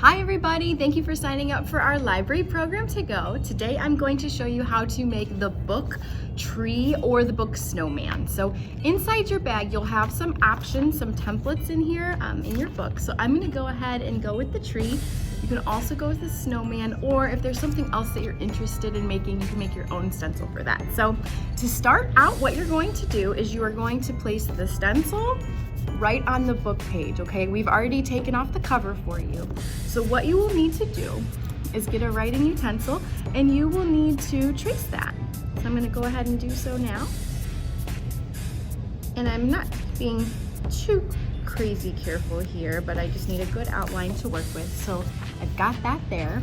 Hi everybody, thank you for signing up for our library program to go. Today I'm going to show you how to make the book tree or the book snowman. So inside your bag you'll have some options, some templates in here in your book. So I'm going to go ahead and go with the tree. You can also go with the snowman, or if there's something else that you're interested in making, you can make your own stencil for that. So to start out, what you're going to do is you are going to place the stencil right on the book page, okay? We've already taken off the cover for you. So what you will need to do is get a writing utensil and you will need to trace that. So I'm gonna go ahead and do so now. And I'm not being too crazy careful here, but I just need a good outline to work with. So I've got that there.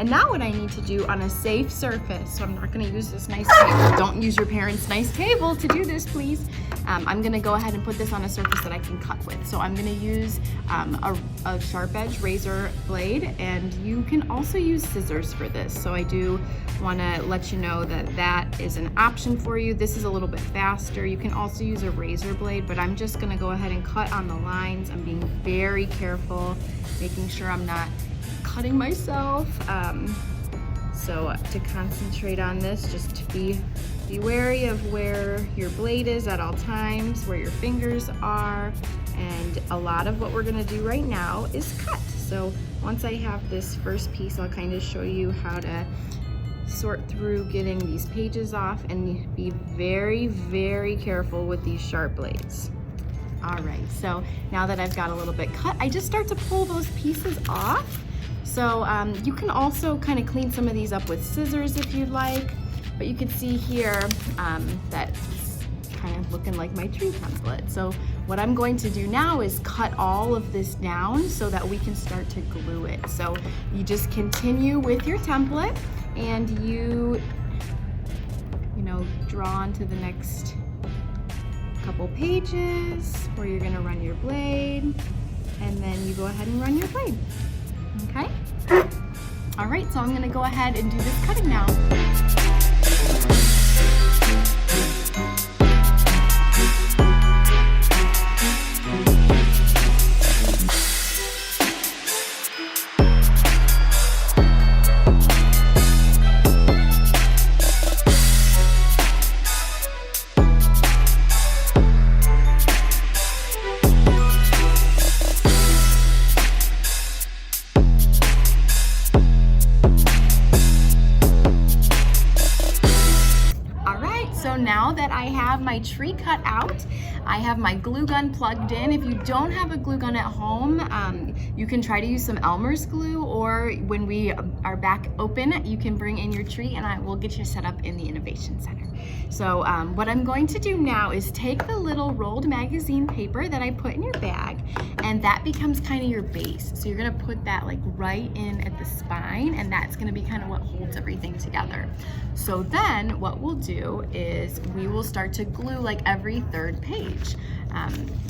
And now what I need to do on a safe surface, so I'm not gonna use this nice table. Don't use your parents' nice table to do this, please. I'm gonna go ahead and put this on a surface that I can cut with. So I'm gonna use a sharp edge razor blade, and you can also use scissors for this. So I do wanna let you know that that is an option for you. This is a little bit faster. You can also use a razor blade, but I'm just gonna go ahead and cut on the lines. I'm being very careful, making sure I'm not cutting myself. So to concentrate on this, just to be wary of where your blade is at all times, where your fingers are, and a lot of what we're gonna do right now is cut. So once I have this first piece, I'll kind of show you how to sort through getting these pages off, and be very, very careful with these sharp blades. All right, so now that I've got a little bit cut, I just start to pull those pieces off. So you can also kind of clean some of these up with scissors if you'd like, but you can see here that it's kind of looking like my tree template. So what I'm going to do now is cut all of this down so that we can start to glue it. So you just continue with your template, and you know, draw onto the next couple pages where you're gonna run your blade, and then you go ahead and run your blade. Okay? All right, so I'm gonna go ahead and do this cutting now. So now that I have my tree cut out, I have my glue gun plugged in. If you don't have a glue gun at home, you can try to use some Elmer's glue, or when we are back open, you can bring in your tree and I will get you set up in the Innovation Center. So what I'm going to do now is take the little rolled magazine paper that I put in your bag, and that becomes kind of your base. So you're gonna put that like right in at the spine, and that's gonna be kind of what holds everything together. So then what we'll do is we will start to glue like every third page.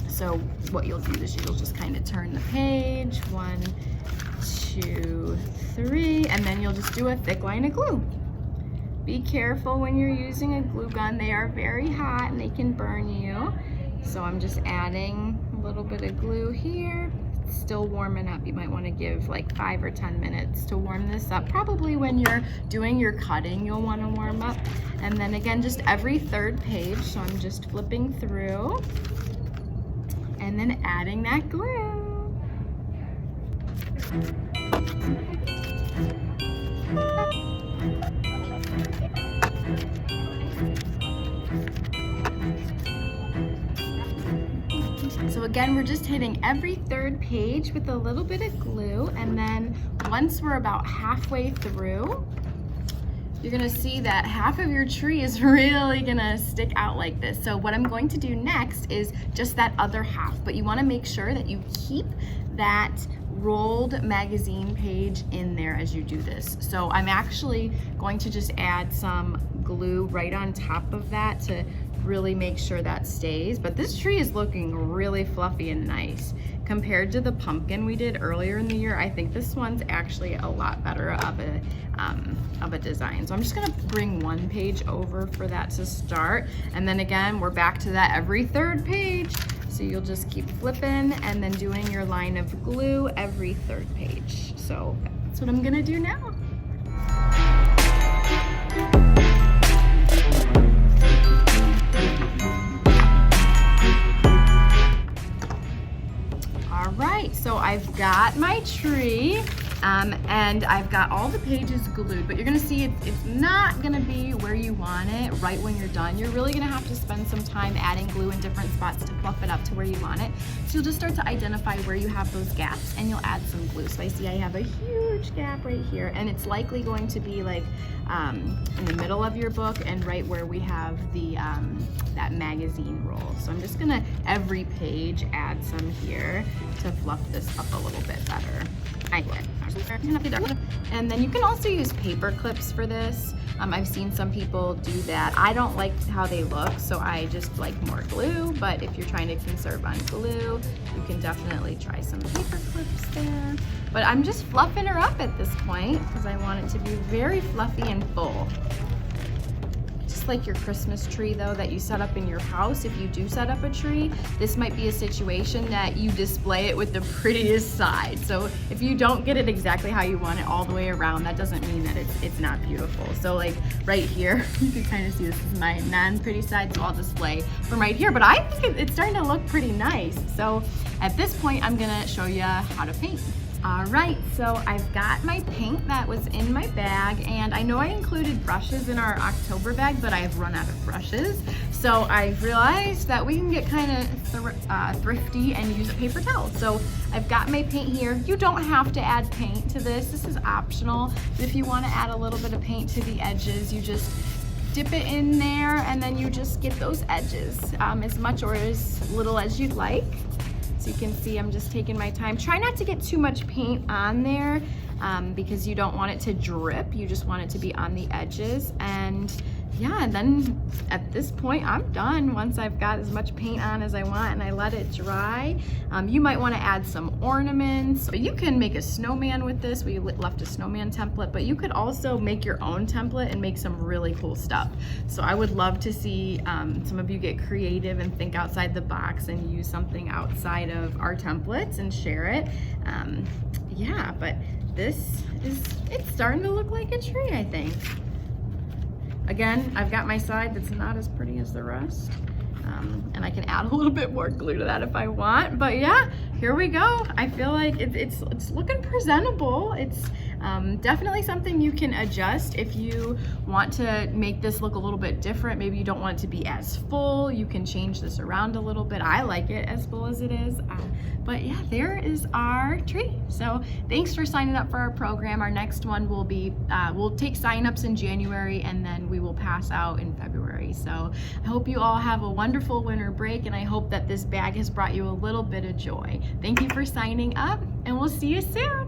So what you'll do is you'll just kind of turn the page, 1, 2, 3, and then you'll just do a thick line of glue. Be careful when you're using a glue gun. They are very hot and they can burn you. So I'm just adding a little bit of glue here. It's still warming up. You might want to give like 5 or 10 minutes to warm this up. Probably when you're doing your cutting, you'll want to warm up. And then again, just every third page. So I'm just flipping through and then adding that glue. So again, we're just hitting every third page with a little bit of glue, and then once we're about halfway through, you're gonna see that half of your tree is really gonna stick out like this. So what I'm going to do next is just that other half, but you wanna make sure that you keep that rolled magazine page in there as you do this. So I'm actually going to just add some glue right on top of that to really make sure that stays. But this tree is looking really fluffy and nice. Compared to the pumpkin we did earlier in the year, I think this one's actually a lot better of a design. So I'm just gonna bring one page over for that to start. And then again, we're back to that every third page. So you'll just keep flipping and then doing your line of glue every third page. So that's what I'm gonna do now. All right, so I've got my tree. And I've got all the pages glued, but you're gonna see it's not gonna be where you want it right when you're done. You're really gonna have to spend some time adding glue in different spots to fluff it up to where you want it. So you'll just start to identify where you have those gaps and you'll add some glue. So I see I have a huge gap right here, and it's likely going to be like in the middle of your book and right where we have the that magazine roll. So I'm just gonna every page add some here to fluff this up a little bit better. And then you can also use paper clips for this. I've seen some people do that. I don't like how they look, so I just like more glue, but if you're trying to conserve on glue, you can definitely try some paper clips there. But I'm just fluffing her up at this point because I want it to be very fluffy and full. Just like your Christmas tree though that you set up in your house, if you do set up a tree, this might be a situation that you display it with the prettiest side. So if you don't get it exactly how you want it all the way around, that doesn't mean that it's not beautiful. So like right here, you can kind of see this is my non-pretty side, so I'll display from right here, but I think it's starting to look pretty nice. So at this point, I'm gonna show you how to paint. All right, so I've got my paint that was in my bag, and I know I included brushes in our October bag, but I've run out of brushes. So I've realized that we can get kind of thrifty and use a paper towel. So I've got my paint here. You don't have to add paint to this. This is optional. If you want to add a little bit of paint to the edges, you just dip it in there and then you just get those edges as much or as little as you'd like. So you can see I'm just taking my time. Try not to get too much paint on there because you don't want it to drip. You just want it to be on the edges. And yeah, and then at this point I'm done once I've got as much paint on as I want and I let it dry. You might want to add some ornaments. You can make a snowman with this. We left a snowman template, but you could also make your own template and make some really cool stuff. So I would love to see some of you get creative and think outside the box and use something outside of our templates and share it. Yeah, but it's starting to look like a tree, I think. Again, I've got my side that's not as pretty as the rest. And I can add a little bit more glue to that if I want. But yeah, here we go. I feel like it's looking presentable. It's definitely something you can adjust if you want to make this look a little bit different. Maybe you don't want it to be as full. You can change this around a little bit. I like it as full as it is. But yeah, there is our tree. So thanks for signing up for our program. Our next one will be, we'll take signups in January and then we will pass out in February. So I hope you all have a wonderful winter break and I hope that this bag has brought you a little bit of joy. Thank you for signing up and we'll see you soon.